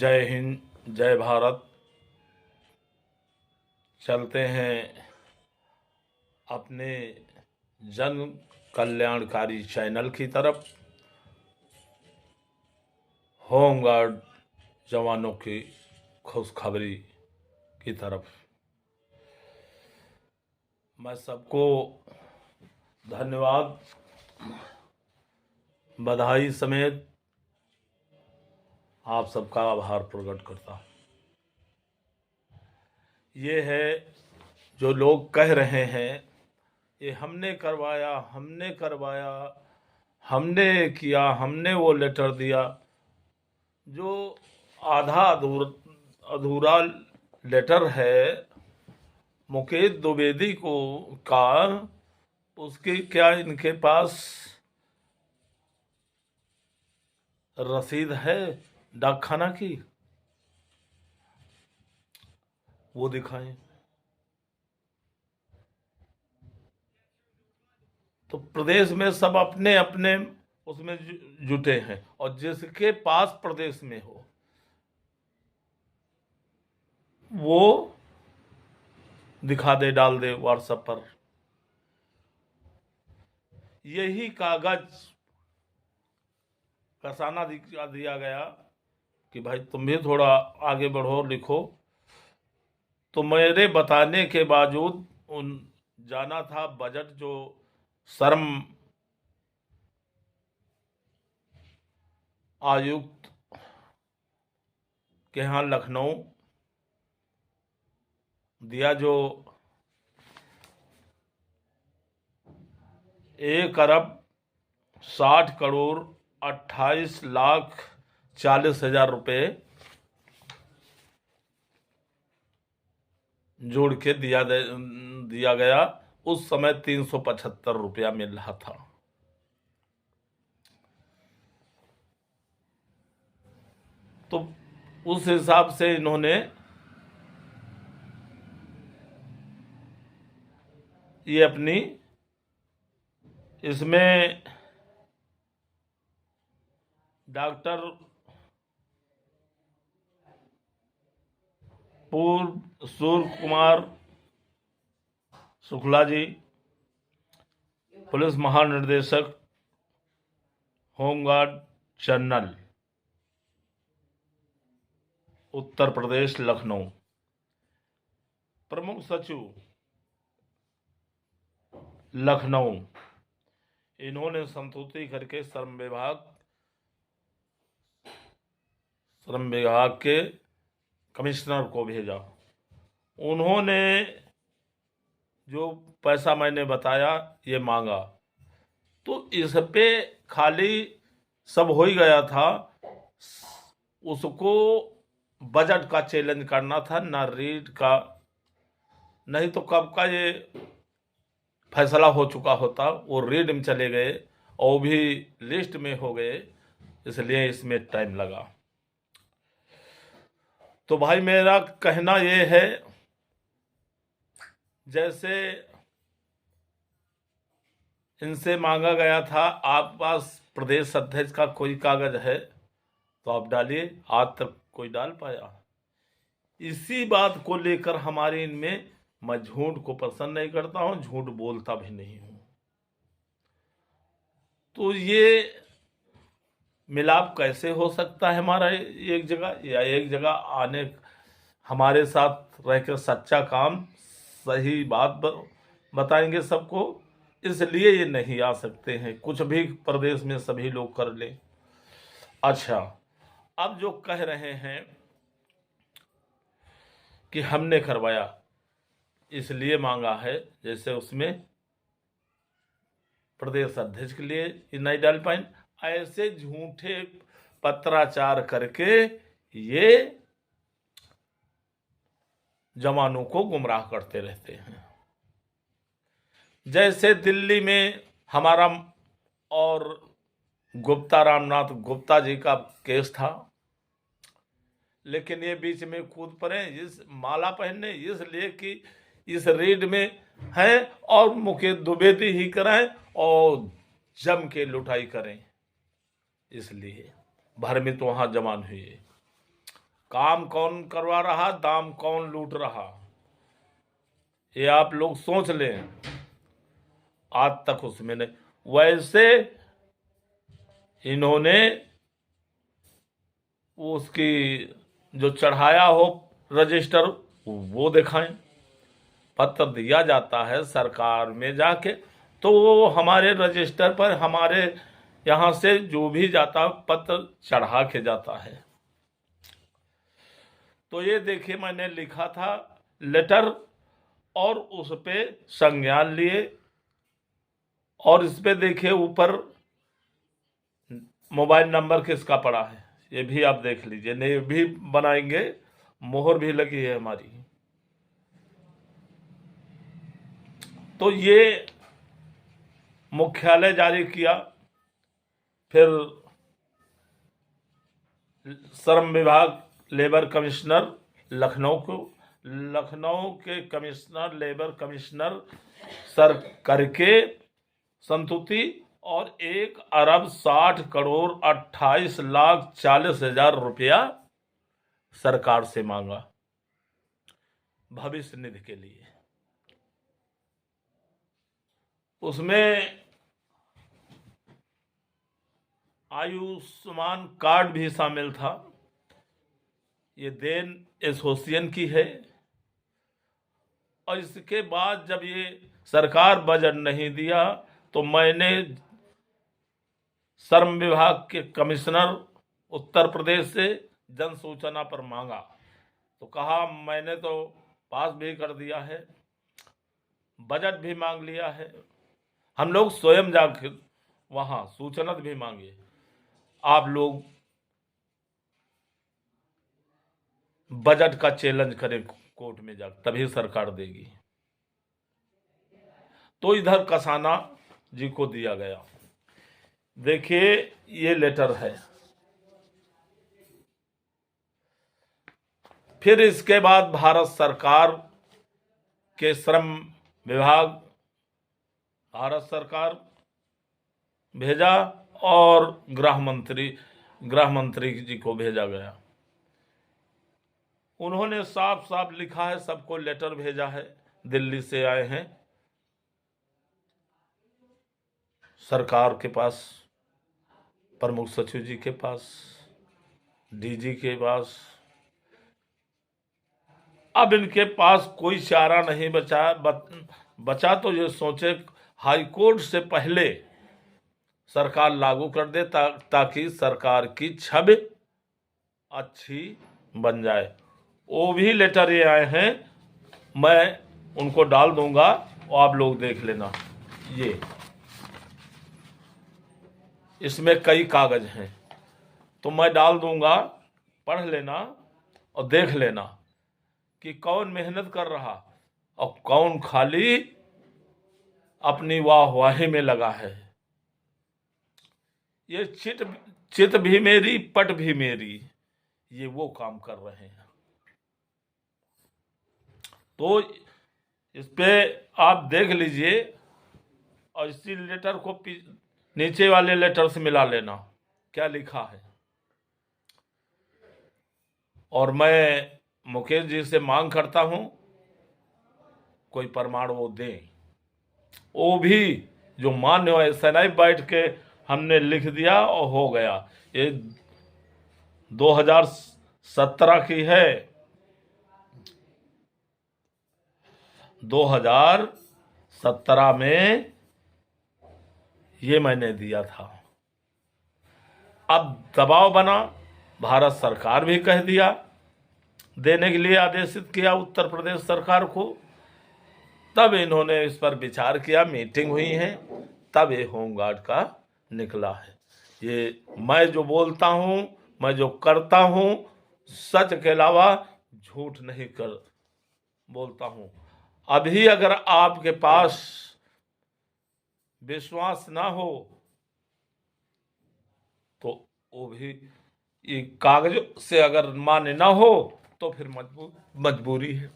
जय हिंद, जय भारत। चलते हैं अपने जन कल्याणकारी चैनल की तरफ। होमगार्ड जवानों की खुशखबरी की तरफ। मैं सबको धन्यवाद, बधाई समेत आप सबका आभार प्रकट करता हूँ। ये है जो लोग कह रहे हैं ये हमने करवाया, हमने किया, हमने वो लेटर दिया। जो आधा अधूरा लेटर है मुकेश द्विवेदी को का, उसकी क्या इनके पास रसीद है डाकखाना की? वो दिखाएं। तो प्रदेश में सब अपने अपने उसमें जुटे हैं, और जिसके पास प्रदेश में हो वो दिखा दे, डाल दे व्हाट्सएप पर। यही कागज कसाना दिया गया कि भाई तुम भी थोड़ा आगे बढ़ो, लिखो। तो मेरे बताने के बावजूद उन जाना था बजट जो श्रम आयुक्त के यहाँ लखनऊ दिया, जो 1,60,28,40,000 रुपए जोड़ के दिया गया। उस समय 375 रुपया मिल रहा था। तो उस हिसाब से इन्होंने ये अपनी इसमें डॉक्टर पूर्व सूर्य कुमार शुक्ला जी, पुलिस महानिदेशक होमगार्ड जनरल उत्तर प्रदेश लखनऊ, प्रमुख सचिव लखनऊ, इन्होंने संतुष्टि करके श्रम विभाग के कमिश्नर को भेजा। उन्होंने जो पैसा मैंने बताया ये मांगा, तो इस पे खाली सब हो ही गया था। उसको बजट का चैलेंज करना था, ना रीड का। नहीं तो कब का ये फैसला हो चुका होता। वो रीड में चले गए और भी लिस्ट में हो गए, इसलिए इसमें टाइम लगा। तो भाई मेरा कहना ये है, जैसे इनसे मांगा गया था, आप पास प्रदेश अध्यक्ष का कोई कागज है तो आप डालिए। आज तक कोई डाल पाया? इसी बात को लेकर हमारे इनमें, मैं झूठ को पसंद नहीं करता हूं, झूठ बोलता भी नहीं हूं। तो ये मिलाप कैसे हो सकता है हमारा एक जगह, या एक जगह आने हमारे साथ रहकर सच्चा काम सही बात बताएंगे सबको, इसलिए ये नहीं आ सकते हैं। कुछ भी प्रदेश में सभी लोग कर ले। अच्छा, अब जो कह रहे हैं कि हमने करवाया, इसलिए मांगा है, जैसे उसमें प्रदेश अध्यक्ष के लिए नहीं डाल पाए। ऐसे झूठे पत्राचार करके ये जवानों को गुमराह करते रहते हैं। जैसे दिल्ली में हमारा और गुप्ता, रामनाथ गुप्ता जी का केस था, लेकिन ये बीच में कूद पड़े इस माला पहनने, इसलिए कि इस रेड में है और मुकेश द्विवेदी ही कराएं और जम के लुटाई करें, इसलिए भ्रमित वहां जवान हुए। काम कौन करवा रहा, दाम कौन लूट रहा, ये आप लोग सोच लें। आज तक उसमें नहीं। वैसे इन्होंने उसकी जो चढ़ाया हो रजिस्टर वो दिखाएं। पत्र दिया जाता है सरकार में जाके, तो वो हमारे रजिस्टर पर हमारे यहाँ से जो भी जाता पत्र चढ़ा के जाता है। तो ये देखिए मैंने लिखा था लेटर, और उस पे संज्ञान लिए, और इस पे देखिए ऊपर मोबाइल नंबर किसका पड़ा है, ये भी आप देख लीजिए। नहीं भी बनाएंगे, मोहर भी लगी है हमारी। तो ये मुख्यालय जारी किया। फिर श्रम विभाग, लेबर कमिश्नर लखनऊ के कमिश्नर, लेबर कमिश्नर सर करके संतुति, और 1,60,28,40,40,000 रुपया सरकार से मांगा भविष्य निधि के लिए। उसमें आयुष्मान कार्ड भी शामिल था। ये देन एसोसिएशन की है। और इसके बाद जब ये सरकार बजट नहीं दिया तो मैंने श्रम विभाग के कमिश्नर उत्तर प्रदेश से जन सूचना पर मांगा, तो कहा मैंने तो पास भी कर दिया है, बजट भी मांग लिया है। हम लोग स्वयं जाकर वहाँ सूचना भी मांगे, आप लोग बजट का चैलेंज करें कोर्ट में जाकर, तभी सरकार देगी। तो इधर कसाना जी को दिया गया। देखिए ये लेटर है। फिर इसके बाद भारत सरकार के श्रम विभाग, भारत सरकार भेजा, और गृह मंत्री जी को भेजा गया। उन्होंने साफ साफ लिखा है, सबको लेटर भेजा है, दिल्ली से आए हैं सरकार के पास, प्रमुख सचिव जी के पास, डीजी के पास। अब इनके पास कोई चारा नहीं बचा तो ये सोचे हाईकोर्ट से पहले सरकार लागू कर दे, ताकि सरकार की छवि अच्छी बन जाए। वो भी लेटर ये आए हैं, मैं उनको डाल दूंगा और आप लोग देख लेना। ये इसमें कई कागज हैं, तो मैं डाल दूंगा, पढ़ लेना और देख लेना कि कौन मेहनत कर रहा और कौन खाली अपनी वाहवाही में लगा है। ये चित भी मेरी, पट भी मेरी, ये वो काम कर रहे हैं। तो इस पे आप देख लीजिए, और इसी लेटर को नीचे वाले लेटर से मिला लेना क्या लिखा है। और मैं मुकेश जी से मांग करता हूं कोई प्रमाण वो दें, वो भी जो मान्य हो। ऐसा नहीं बैठ के हमने लिख दिया और हो गया। ये 2017 की है, 2017 में ये मैंने दिया था। अब दबाव बना, भारत सरकार भी कह दिया, देने के लिए आदेशित किया उत्तर प्रदेश सरकार को। तब इन्होंने इस पर विचार किया, मीटिंग हुई है, तब ये होमगार्ड का निकला है। ये मैं जो बोलता हूँ, मैं जो करता हूँ, सच के अलावा झूठ नहीं बोलता हूँ। अभी अगर आपके पास विश्वास ना हो तो वो भी ये कागज से अगर मान्य ना हो तो फिर मजबूरी है।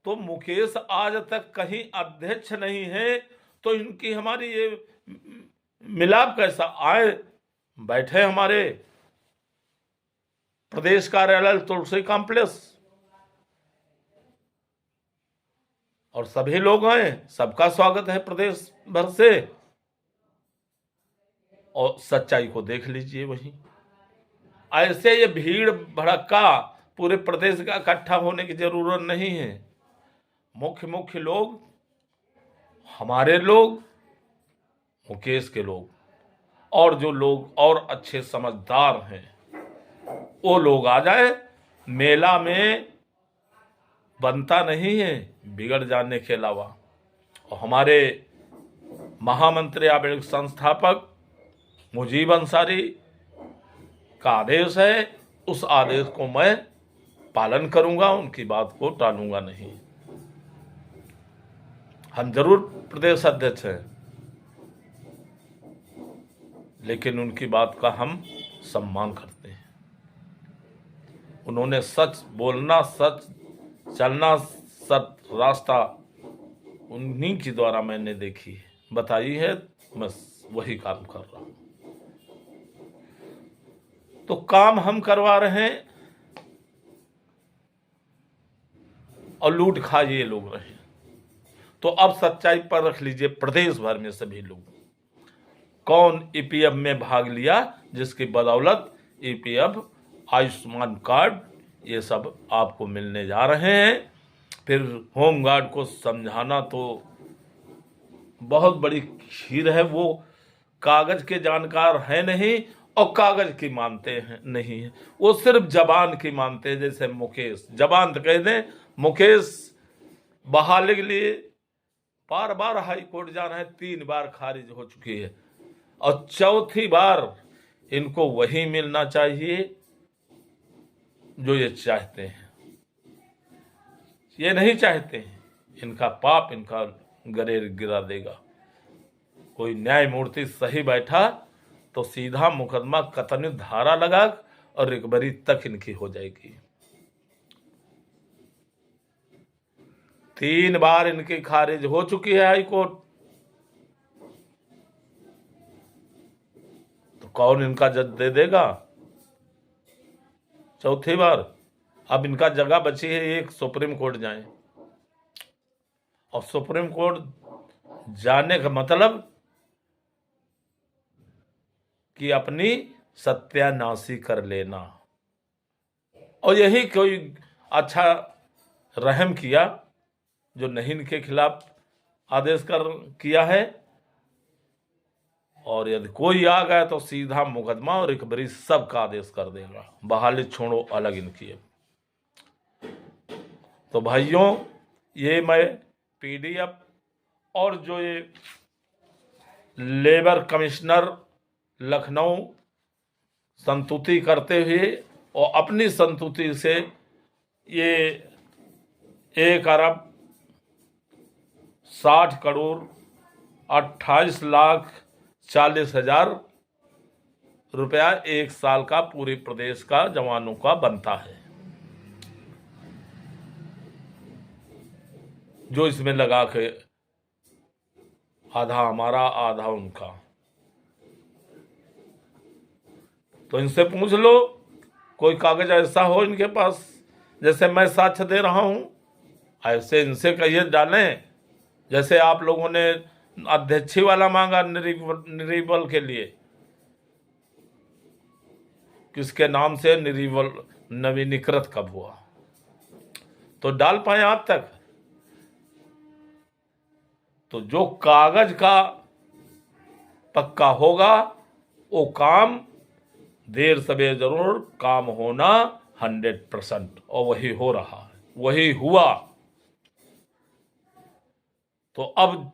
तो मुकेश आज तक कहीं अध्यक्ष नहीं है, तो इनकी हमारी ये मिलाप कैसा? आए बैठे हमारे प्रदेश कार्यालय तुलसी कॉम्प्लेक्स, और सभी लोग हैं, सबका स्वागत है प्रदेश भर से। और सच्चाई को देख लीजिए वहीं। ऐसे ये भीड़ भड़क्का पूरे प्रदेश का इकट्ठा होने की जरूरत नहीं है। मुख्य मुख्य लोग, हमारे लोग, मुकेश के लोग, और जो लोग और अच्छे समझदार हैं वो लोग आ जाए। मेला में बनता नहीं है बिगड़ जाने के अलावा। और हमारे महामंत्री आवेदक संस्थापक मुजीब अंसारी का आदेश है, उस आदेश को मैं पालन करूंगा, उनकी बात को टालूंगा नहीं। हम जरूर प्रदेश अध्यक्ष हैं, लेकिन उनकी बात का हम सम्मान करते हैं। उन्होंने सच बोलना, सच चलना, सच रास्ता उन्हीं के द्वारा मैंने देखी है, बताई है, मैं वही काम कर रहा हूं। तो काम हम करवा रहे हैं और लूट खा ये लोग रहे। तो अब सच्चाई पर रख लीजिए प्रदेश भर में सभी लोग, कौन ईपीएफ में भाग लिया, जिसकी बदौलत ईपीएफ, आयुष्मान कार्ड, ये सब आपको मिलने जा रहे हैं। फिर होमगार्ड को समझाना तो बहुत बड़ी खीर है। वो कागज के जानकार है नहीं और कागज की मानते हैं नहीं है, वो सिर्फ जबान की मानते हैं। जैसे मुकेश, जबान तो कह दें, मुकेश बहाली के लिए बार बार हाई कोर्ट जा रहे हैं, 3 बार खारिज हो चुकी है, और चौथी बार इनको वही मिलना चाहिए जो ये चाहते हैं। ये नहीं चाहते हैं, इनका पाप इनका गलेर गिरा देगा। कोई न्यायमूर्ति सही बैठा तो सीधा मुकदमा कतनी धारा लगा और रिकवरी तक इनकी हो जाएगी। 3 बार इनकी खारिज हो चुकी है हाई कोर्ट, तो कौन इनका जज दे देगा चौथी बार? अब इनका जगह बची है एक, सुप्रीम कोर्ट जाए। और सुप्रीम कोर्ट जाने का मतलब कि अपनी सत्यानाशी कर लेना। और यही कोई अच्छा रहम किया जो नहीं इनके खिलाफ आदेश किया है। और यदि कोई आ गया तो सीधा मुकदमा और रिकवरी सब का आदेश कर देगा, बहाली छोड़ो अलग इनकी है। तो भाइयों, ये मैं पीडीएफ और जो ये लेबर कमिश्नर लखनऊ संतुति करते हुए और अपनी संतुति से ये 1,60,40,40,000 रुपया 1 साल का पूरे प्रदेश का जवानों का बनता है, जो इसमें लगा के आधा हमारा आधा उनका। तो इनसे पूछ लो, कोई कागज ऐसा हो इनके पास, जैसे मैं साक्ष्य दे रहा हूं, ऐसे इनसे कहिए डालें। जैसे आप लोगों ने अध्यक्षी वाला मांगा निरीवल के लिए, किसके नाम से निरीवल नवीनीकृत कब हुआ, तो डाल पाए आप तक? तो जो कागज का पक्का होगा वो काम देर सवेर जरूर काम होना 100%, और वही हो रहा है, वही हुआ। तो अब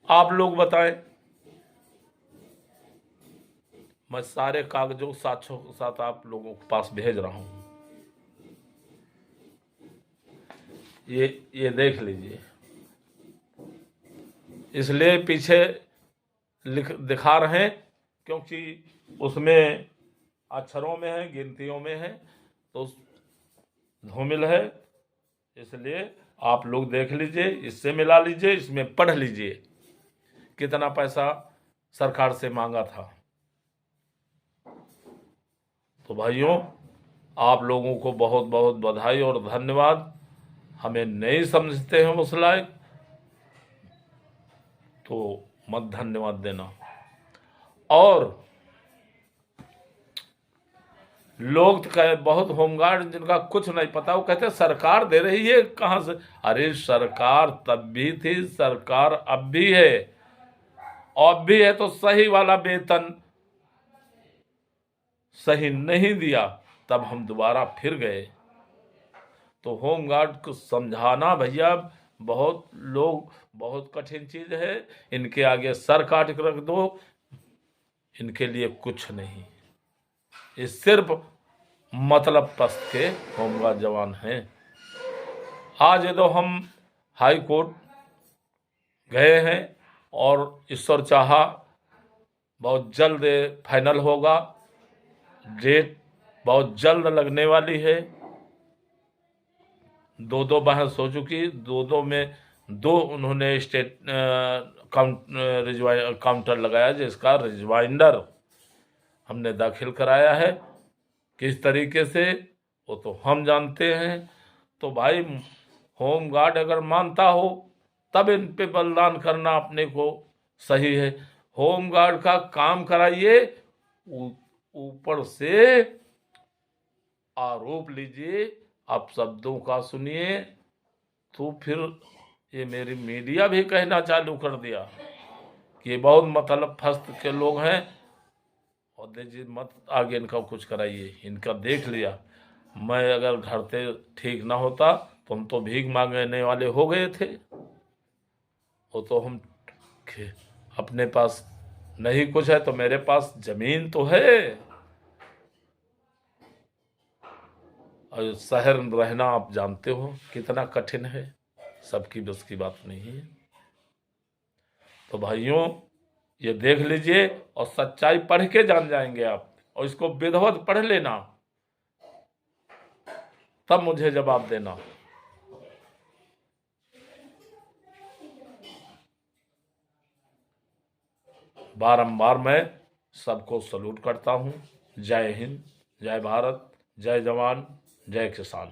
आप लोग बताएं। मैं सारे कागजों साक्ष्यों के साथ आप लोगों के पास भेज रहा हूं, ये देख लीजिए। इसलिए पीछे दिखा रहे हैं क्योंकि उसमें अक्षरों में है, गिनतियों में है, तो धूमिल है। इसलिए आप लोग देख लीजिए, इससे मिला लीजिए, इसमें पढ़ लीजिए कितना पैसा सरकार से मांगा था। तो भाइयों, आप लोगों को बहुत बहुत बधाई और धन्यवाद। हमें नहीं समझते हैं उस लायक तो मत धन्यवाद देना। और लोग तो कहे बहुत होमगार्ड जिनका कुछ नहीं पता, वो कहते सरकार दे रही है, कहाँ से? अरे सरकार तब भी थी, सरकार अब भी है, अब भी है, तो सही वाला वेतन सही नहीं दिया, तब हम दोबारा फिर गए। तो होमगार्ड को समझाना भैया बहुत लोग बहुत कठिन चीज है। इनके आगे सर काट कर रख दो, इनके लिए कुछ नहीं, ये सिर्फ मतलब पस्त के होमगार्ड जवान हैं। आज ये तो हम हाई कोर्ट गए हैं और ईश्वर चाहा बहुत जल्द फाइनल होगा, डेट बहुत जल्द लगने वाली है। दो बहस हो चुकी, दो में दो उन्होंने स्टेट काउंटर लगाया, जिसका रिजवाइंडर हमने दाखिल कराया है। किस तरीके से वो तो हम जानते हैं। तो भाई होमगार्ड अगर मानता हो तब इन पे बलिदान करना अपने को सही है। होमगार्ड का काम कराइए, ऊपर से आरोप लीजिए, आप शब्दों का सुनिए। तो फिर ये मेरी मीडिया भी कहना चालू कर दिया कि ये बहुत मतलब फस्त के लोग हैं और दीजिए मत आगे इनका कुछ कराइए। इनका देख लिया, मैं अगर घर से ठीक ना होता तो हम तो भीख मांगने वाले हो गए थे। वो तो हम अपने पास नहीं कुछ है तो मेरे पास जमीन तो है, और शहर में रहना आप जानते हो कितना कठिन है, सबकी बस की बात नहीं है। तो भाइयों ये देख लीजिए और सच्चाई पढ़ के जान जाएंगे आप, और इसको विधिवत पढ़ लेना, तब मुझे जवाब देना। बारंबार मैं सबको सलूट करता हूँ। जय हिंद, जय भारत, जय जवान, जय किसान।